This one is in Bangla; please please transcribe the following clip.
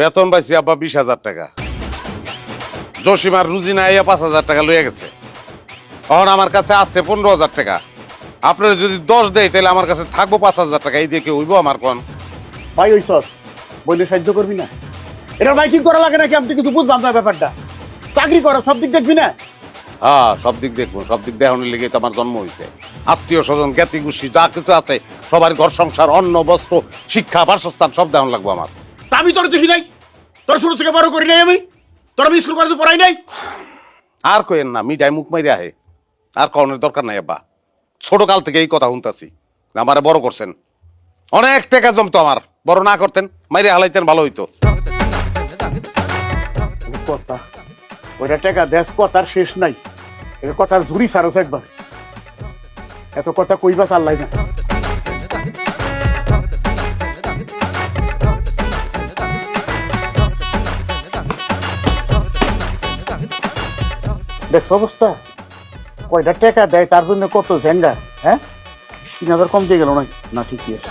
বেতন পাইছি আব্বা 20,000 টাকা। জসিমার রুজি না 5,000 টাকা লইয়া গেছে। এখন আমার কাছে আছে 15,000 টাকা। আপনারা যদি 10 দেয় তাহলে আমার কাছে থাকবো 5,000 টাকা। এই দিয়ে কি হইব আমার কোন? ভাই ওই সস বইলে সাহায্য করবি না? এটা মাইকিং করা লাগে নাকি? আপনি কিছু বুঝলাম না ব্যাপারটা। চাকরি করা সব দিক দেখবি না? হ্যাঁ, সব দিক দেখবো। সব দিক দেখানোর লেগে তো আমার জন্ম হয়েছে। আত্মীয় স্বজন, জ্ঞাতি গোষ্ঠী যা কিছু আছে সবার ঘর সংসার, অন্ন বস্ত্র, শিক্ষা, বাসস্থান সব দেখানো লাগবো আমার। তা আমি তোর দেখি নাই, তোর ছোট থেকে বড় করি নাই আমি, তোর আমি স্কুল কলেজে পড়াই নাই। আর কইেন না, মিডাই মুখ মাইরে আহে। আর কনের দরকার নাই আব্বা। ছোট কাল থেকে এই কথা শুনতাছি। আমারে বড় করছেন, অনেক টাকা জমতো আমার। বড় না করতেন, মাইরে হালাইতেন, ভালো হইতো। কথা ওইটা টাকা দেশ কথার শেষ নাই। এটা কথার ঝুড়ি সারস একবার। এত কথা কইবা চাল্লাই না। দেখছো অবস্থা? কয়টা টাকা দেয় তার জন্য কত ঝেঙ্গা। হ্যাঁ, 3,000 কম দিয়ে গেল না? ঠিকই আছে।